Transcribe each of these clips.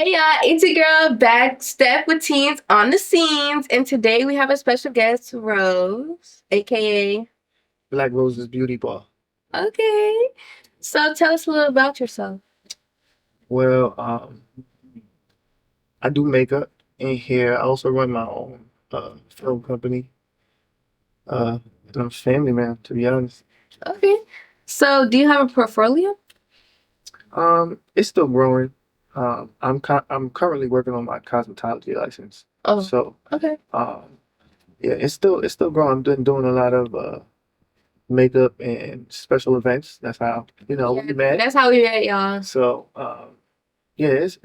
Hey y'all, it's your girl back, Stef with Teens on the Scenes, and today we have a special guest, Rose, aka. Black Rose's Beauty Bar. Okay. So tell us a little about yourself. Well, I do makeup and hair. I also run my own film company. And I'm a family man, to be honest. Okay. So do you have a portfolio? It's still growing. I'm currently working on my cosmetology license. Oh, So, okay. yeah, it's still growing. I've been doing a lot of makeup and special events. That's how Yeah, we met. that's how we met, y'all. So, yeah, it's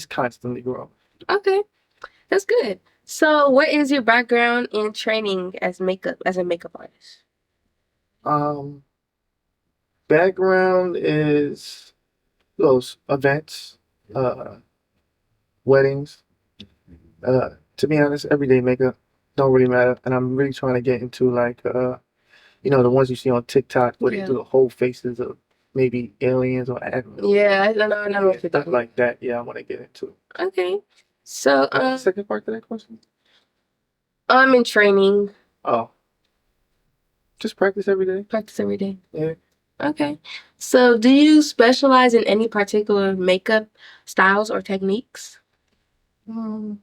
constantly growing. Okay, that's good. So what is your background in training as a makeup artist? Um, Background is those events, uh, weddings. To be honest, everyday makeup don't really matter, and I'm really trying to get into like the ones you see on TikTok where they Yeah. do the whole faces of maybe aliens or animals. Yeah, I don't know. I know what Yeah, you're stuff talking like that. Yeah, I want to get into. about. Okay. So What was the second part to that question? I'm in training, Oh, just practice every day. practice every day. Yeah. Okay. So, do you specialize in any particular makeup styles or techniques? Um,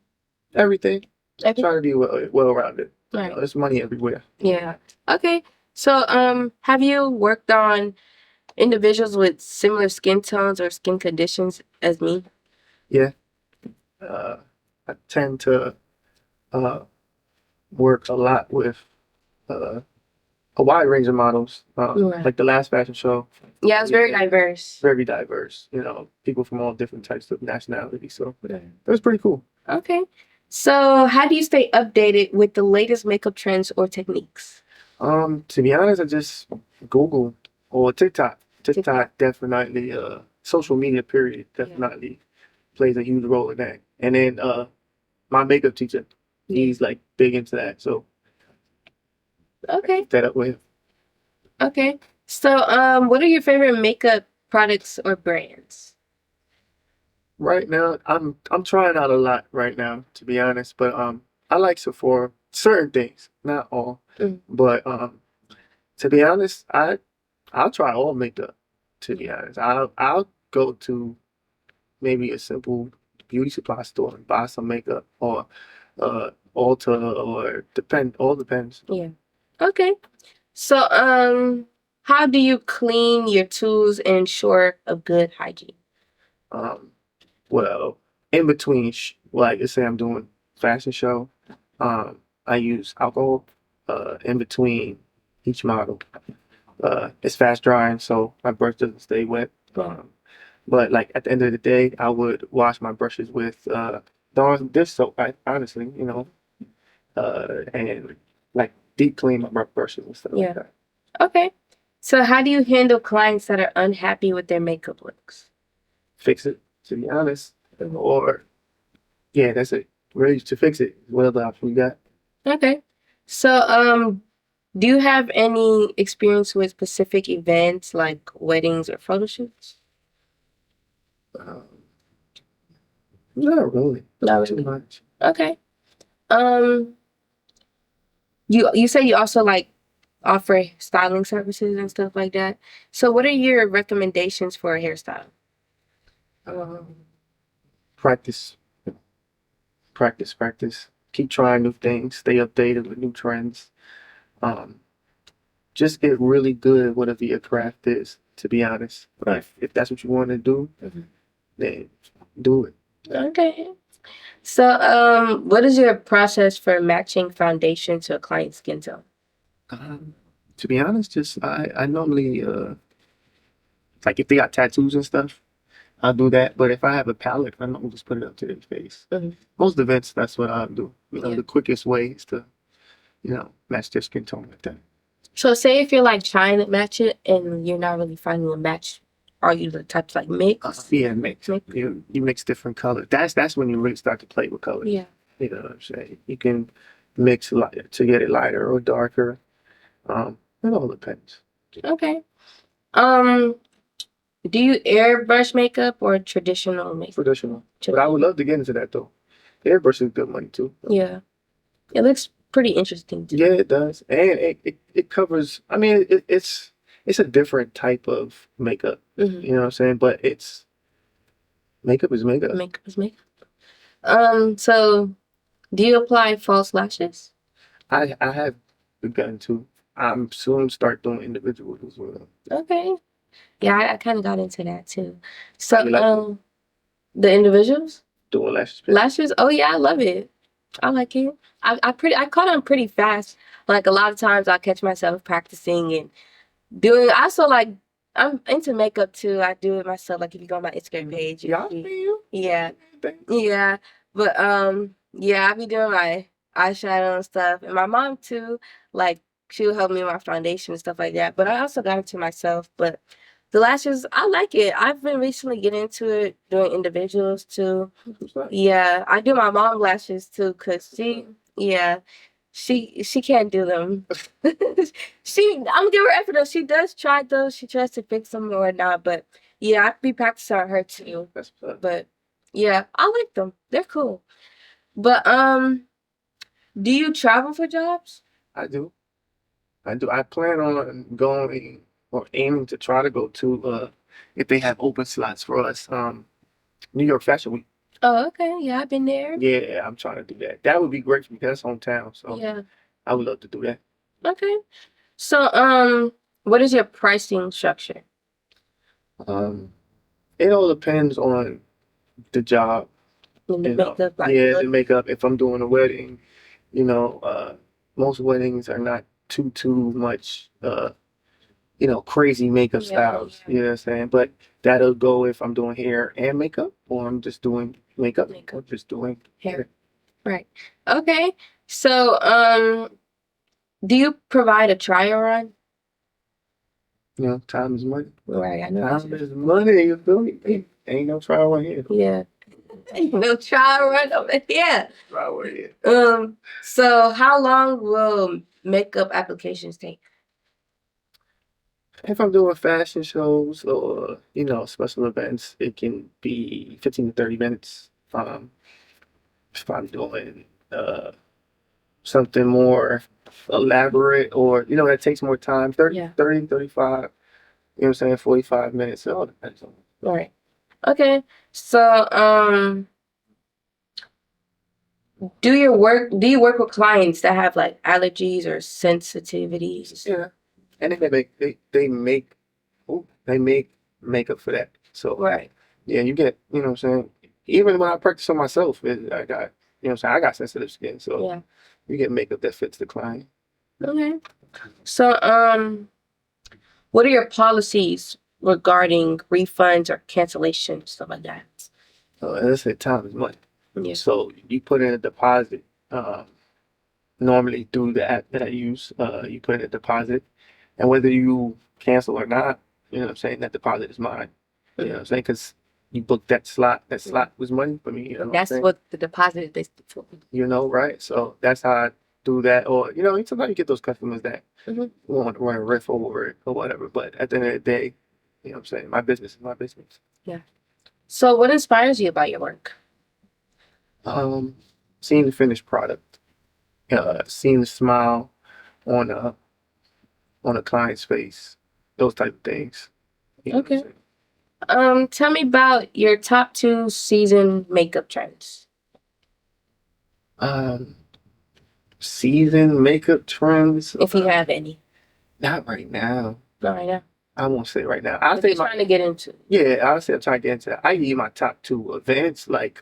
Everything. Every Trying to be well rounded. right. There's money everywhere. Yeah. Okay. So, have you worked on individuals with similar skin tones or skin conditions as me? Yeah. I tend to uh work a lot with uh, a wide range of models. Right. Like the last fashion show, Yeah, it's we very had diverse. very diverse. People from all different types of nationalities. So Yeah. it was pretty cool. Okay. So, how do you stay updated with the latest makeup trends or techniques? To be honest, I just Google or TikTok. TikTok. TikTok definitely. Social media period definitely plays a huge role in that. And then my makeup teacher, he's like big into that. So I Okay. keep that up with. Okay. So, what are your favorite makeup products or brands? Right now, I'm trying out a lot right now, to be honest. But I like Sephora, certain things, not all. Mm. But to be honest, I'll try all makeup. To be honest, I'll go to maybe a simple beauty supply store and buy some makeup or Ulta or depend. All depends. Yeah. Okay. So, how do you clean your tools and ensure a good hygiene? Um, well, in between, like let's say I'm doing fashion show, I use alcohol in between each model. It's fast drying, so my brush doesn't stay wet. But like at the end of the day, I would wash my brushes with dish soap. Honestly, and like deep clean my brushes and stuff like that. Okay. So, how do you handle clients that are unhappy with their makeup looks? Fix it, to be honest, or yeah, that's it. Really, to fix it, what other option we got? Okay. So, do you have any experience with specific events like weddings or photo shoots? Um, Not really, Not too really. much. Okay. Um, you say you also like offer styling services and stuff like that. So, what are your recommendations for a hairstyle? Um, Practice, practice. Keep trying new things. Stay updated with new trends. Um, just get really good at whatever your craft is. To be honest, if that's what you want to do, Mhm. then do it. Okay. So, what is your process for matching foundation to a client's skin tone? Um, to be honest, just I normally like if they got tattoos and stuff, I'll do that. But if I have a palette, I normally just put it up to their face. Mhm. Most events, that's what I do. Yeah. The quickest way is to match their skin tone like that. So, say if you're like trying to match it and you're not really finding a match, are you the type to like mix? Yeah, mix. Mix. You mix different colors. That's when you really start to play with colors. Yeah. You know what I'm saying? You can mix light to get it lighter or darker. It all depends. Okay. Um, Do you airbrush makeup or traditional makeup? Traditional. But I would love to get into that though. Airbrush is good money too. Yeah, it looks pretty interesting too. Yeah, it does, and it covers. I mean, it's a different type of makeup. Hmm. You know what I'm saying? But it's makeup is makeup. Makeup is makeup. So do you apply false lashes? I have begun to. I'm soon start doing individuals as well. Okay. Yeah, I kind of got into that too. So, You like the individuals doing lashes? lashes. Oh yeah, I love it. I like it. I caught on pretty fast. Like a lot of times, I catch myself practicing and doing. I also like. I'm into makeup too. I do it myself. Like if you go on my Instagram page, Yeah, I feel you. yeah, Thanks. yeah. But yeah, I be doing my eyeshadow and stuff, and my mom too. Like she'll help me with my foundation and stuff like that. But I also got into myself. But the lashes, I like it. I've been recently getting into it, doing individuals too. Yeah, I do my mom lashes too, cause yeah, she can't do them. I'm gonna give her effort though. She does try those. She tries to fix them or not, but yeah, I be practicing on her too. But yeah, I like them. They're cool. But do you travel for jobs? I do. I do. I plan on going or aiming to try to go to if they have open slots for us. New York Fashion Week. Oh, okay. Yeah, I've been there. Yeah, I'm trying to do that. That would be great for me. That's hometown, so Yeah. I would love to do that. Okay. So what is your pricing structure? Um, it all depends on the job, In the you know. makeup, like Yeah, the look. makeup. If I'm doing a wedding, you know, most weddings are not too much crazy makeup Yeah, styles. yeah. You know what I'm saying? But that'll go if I'm doing hair and makeup, or I'm just doing makeup, or Makeup, just doing hair. Right. Okay. So do you provide a trial run? Time is money. Right, I know. Time is money. You feel me? Ain't no trial right here. Yeah. No trial run over here. Trial right here. So how long will makeup applications take? If I'm doing fashion shows or special events, it can be 15 to 30 minutes. If I'm doing something more elaborate or that takes more time, 30, Yeah. 30, 35. You know what I'm saying? 45 minutes. It all depends on. All right. Okay. So do you work with clients that have like allergies or sensitivities? Yeah. And they make makeup for that. So Right. yeah, you get, what I'm saying? Even when I practice on myself, I got, what I'm saying? I got sensitive skin, so Yeah. you get makeup that fits the client. Okay. So what are your policies regarding refunds or cancellations, stuff like that? As I said, time is money. Yeah. So you put in a deposit, normally through the app that I use, you put in a deposit, and whether you cancel or not, you know what I'm saying, that deposit is mine. You know what I'm saying? Because you booked that slot. That slot was money for me. You know what I'm That's saying? what the deposit is basically for. Right? So that's how I do that. Or, sometimes you get those customers that Mhm. want to run a riff over it or whatever. But at the end of the day, you know what I'm saying? My business is my business. Yeah. So what inspires you about your work? Seeing the finished product, seeing the smile on a client's face, those type of things. You know what I'm Okay. saying? Tell me about your top 2 season makeup trends. Um, Season makeup trends. If you have any. Not right now. Not right now. I won't say right now. I'll If say you're trying to get into. I'll say I'm trying to get into that. I give you my top 2 events. Like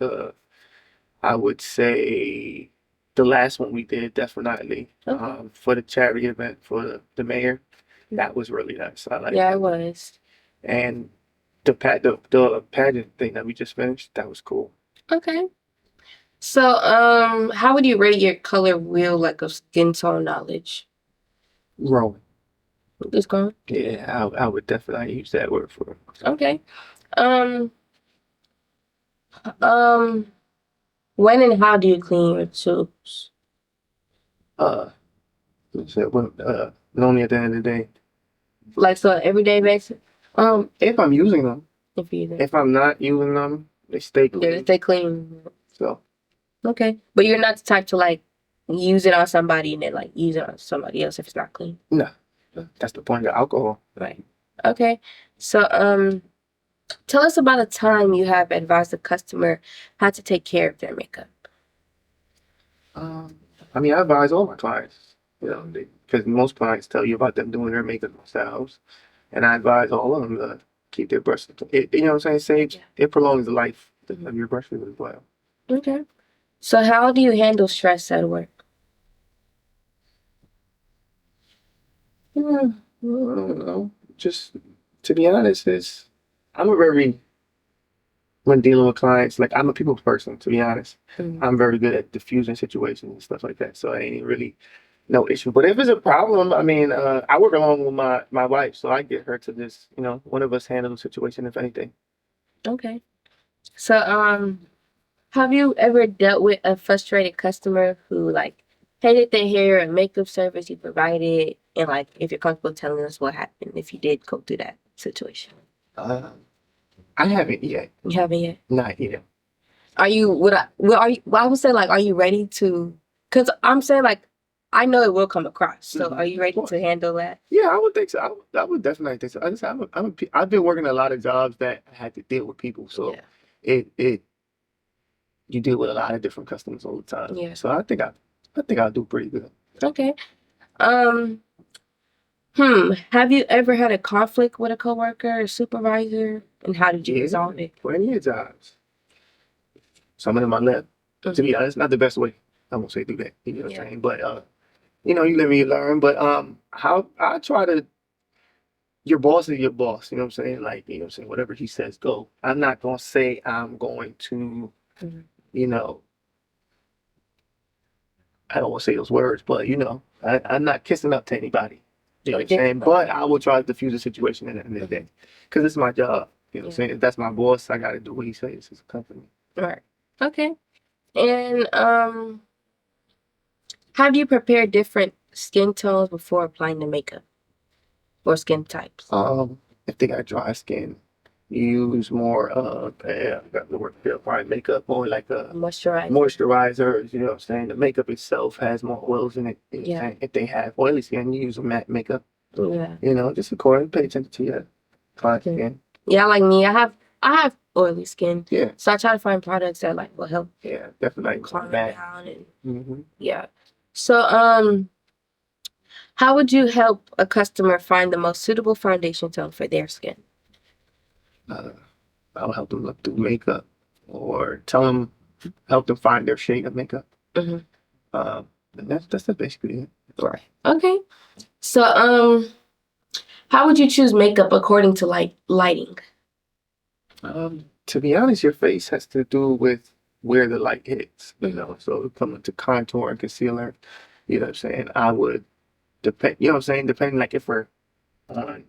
I would say the last one we did definitely. Okay. For the charity event for the mayor. That was really nice. I like Yeah, that. it was. And the pageant thing that we just finished, that was cool. Okay. So, how would you rate your color wheel like of skin tone knowledge? Growing. It's going. Yeah, I would definitely use that word for it. Okay. Um, um, when and how do you clean your tubes? Uh, so, only at the end of the day. Like so everyday basis? If I'm using them. If you If I'm not using them, they stay yeah, clean. stay clean. So Okay, but you're not the type to like use it on somebody and then like use it on somebody else if it's not clean. no, that's the point of alcohol. Right. Okay. So tell us about a time you have advised a customer how to take care of their makeup. Um, I mean, I advise all my clients, because most clients tell you about them doing their makeup themselves, and I advise all of them to keep their brushes. You know what I'm saying? Yeah. It prolongs the life of your brushes as well. Okay. So how do you handle stress at work? I don't know. Just to be honest, I'm a very when dealing with clients, like I'm a people person. To be honest, Mhm. I'm very good at diffusing situations and stuff like that. So it ain't really no issue. But if it's a problem, I mean, I work along with my wife, so I get her to just, one of us handle the situation if anything. Okay. So have you ever dealt with a frustrated customer who like hated their hair and makeup service you provided, and like if you're comfortable telling us what happened if you did go through that situation? Uh, I haven't yet, You haven't yet. not yet. Are you would I well are you well, I would say like are you ready to because I'm saying like I know it will come across. So are you Of ready to course. handle that? Yeah, I would think so. I would definitely think so. I just, I've been working a lot of jobs that I had to deal with people, so Yeah. it you deal with a lot of different customers all the time. Yeah. So I think I'll do pretty good. Okay. Um have you ever had a conflict with a coworker or supervisor and how did you Yeah, resolve it? plenty of jobs. Some of them I left. To be honest, not the best way. I won't say do that. You know what I'm Yeah. saying? But you live and you learn. But how I try to your boss is your boss, you know what I'm saying? Like, you know what I'm saying, whatever he says, go. I'm not gonna say I'm going to, Mhm. you know, I don't want to say those words, but I'm not kissing up to anybody. You know what I'm saying? But I will try to diffuse the situation at the end of the day. Because it's my job. You know what I'm saying? If that's my boss, I gotta do what he says. It's a company. Right. Okay. And have you prepared different skin tones before applying the makeup or skin types? If they got dry skin, you use more I got the word here, probably makeup, more like a Moisturizer. moisturizers, you know what I'm saying? The makeup itself has more oils in it. You know what I'm Yeah. saying? If they have oily skin, you use a matte makeup. Yeah. Just according, pay attention to your client Okay. skin. Yeah, like me, I have oily skin. Yeah, So I try to find products that like will help yeah, definitely calm it matte. down and hmm yeah. So how would you help a customer find the most suitable foundation tone for their skin? Uh, I'll help them look through makeup or help them find their shade of makeup. Mm-hmm. And that's basically it. Right. Okay. So how would you choose makeup according to like lighting? To be honest, your face has to do with where the light hits, Mhm. So coming to contour and concealer, you know what I'm saying? I would depend, you know what I'm saying? Depending like if we're on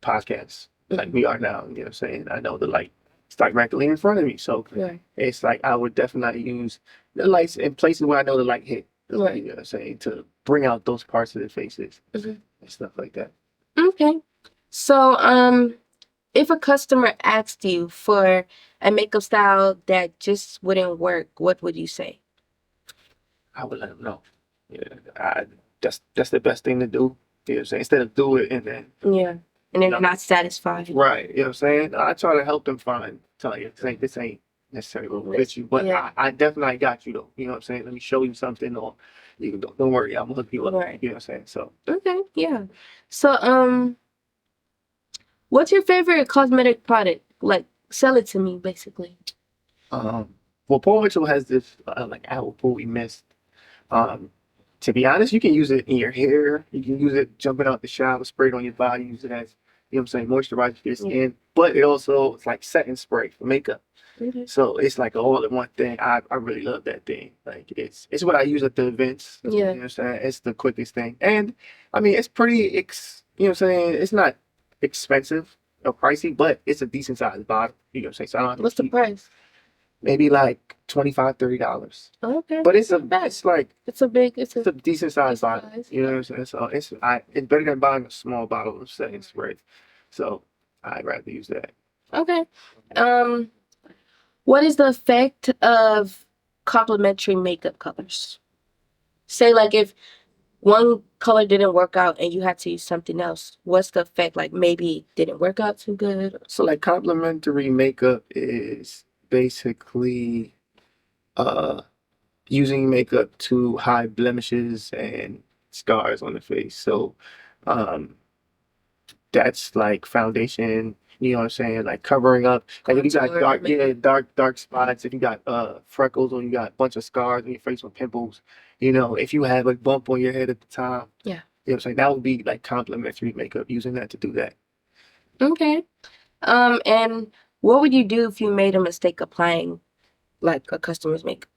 podcasts like we are now, you know what I'm saying? I know the light is directly in front of me. So Right. it's like I would definitely use the lights in places where I know the light hit. Right. You know what I'm saying? To bring out those parts of the faces Mhm. and stuff like that. Okay. So if a customer asked you for a makeup style that just wouldn't work, what would you say? I would let them know. Yeah, that's the best thing to do. You know what I'm saying? Instead of do it and then Yeah. And then No. they're not satisfied. right, you know what I'm saying? I try to help them tell you this ain't necessarily gonna fit you, but Yeah. I definitely got you though. You know what I'm saying? Let me show you something, or don't worry, I'm gonna hook you up. Right. You know what I'm saying? So Okay. Yeah. So what's your favorite cosmetic product? Like sell it to me basically. well, Paul Mitchell has this like apple pooey mist. Um, to be honest, you can use it in your hair. You can use it jumping out the shower, spray it on your body, use it as, you know what I'm saying, moisturizer for your skin. But it also, it's like setting spray for makeup. Okay. So it's like all in one thing. I really love that thing. Like it's what I use at the events. You know what I'm saying? It's the quickest thing. And I mean, it's pretty, you know what I'm saying? It's not expensive or pricey, but it's a decent sized bottle. You know what I'm saying? So I don't have to What's the keep price? maybe like $25-$30. Okay. But it's Not bad. it's like It's a big. It's it's a decent sized decent bottle. size. You know what I'm saying? So it's better than buying a small bottle of setting spray. So I'd rather use that. Okay. What is the effect of complementary makeup colors? Say like if one color didn't work out and you had to use something else, what's the effect? Like maybe it didn't work out too good. So like complementary makeup is basically uh using makeup to hide blemishes and scars on the face. So um that's like foundation, you know what I'm saying? Like covering up. Like if you got Contour, dark, maybe. yeah, dark spots, if you got freckles or you got a bunch of scars on your face with pimples, if you have a bump on your head at the time, Yeah. you know what I'm saying? That would be like complementary makeup, using that to do that. Okay. And what would you do if you made a mistake applying like a customer's makeup?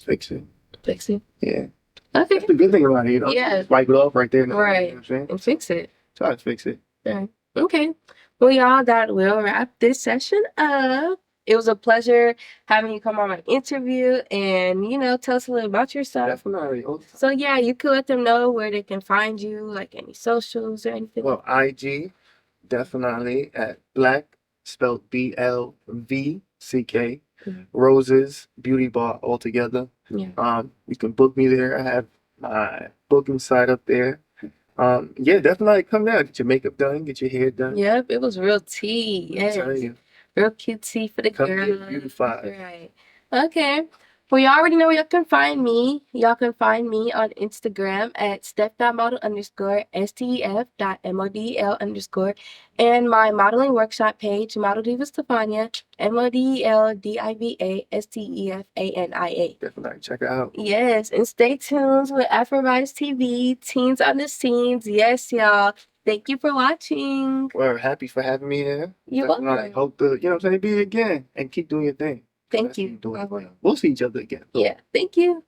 Fix it. Fix it. Yeah. Okay. That's the good thing about it, Yeah. Just wipe it off right there. You know what Right. I'm saying? And fix it. Try to fix it. Right. Okay. Well, y'all, that will wrap this session up. It was a pleasure having you come on my interview and, tell us a little about yourself. Definitely. So, yeah, you could let them know where they can find you, like any socials or anything. Well, IG, definitely at Black, spelled BLVCK, Roses Beauty Bar altogether. Yeah. You can book me there. I have my booking site up there. Yeah, definitely come down, get your makeup done, get your hair done. Yep, it was real tea. I'm telling Yes. you, Real cute tea for the come girls. get beautified. Right. Okay. Well, y'all already know where y'all can find me. Y'all can find me on Instagram at stef.model _ stef.model_, and my modeling workshop page, Model Diva Stefania, MODELDIVASTEFANIA. Definitely check it out. Yes, and stay tuned with Afrovibes TV, Teens on the Scenes. Yes, y'all. Thank you for watching. We're happy for having me here. You're Definitely welcome. hope to, be here again and keep doing your thing. Thank Let's you. keep doing your thing. We'll see each other again. Yeah, thank you.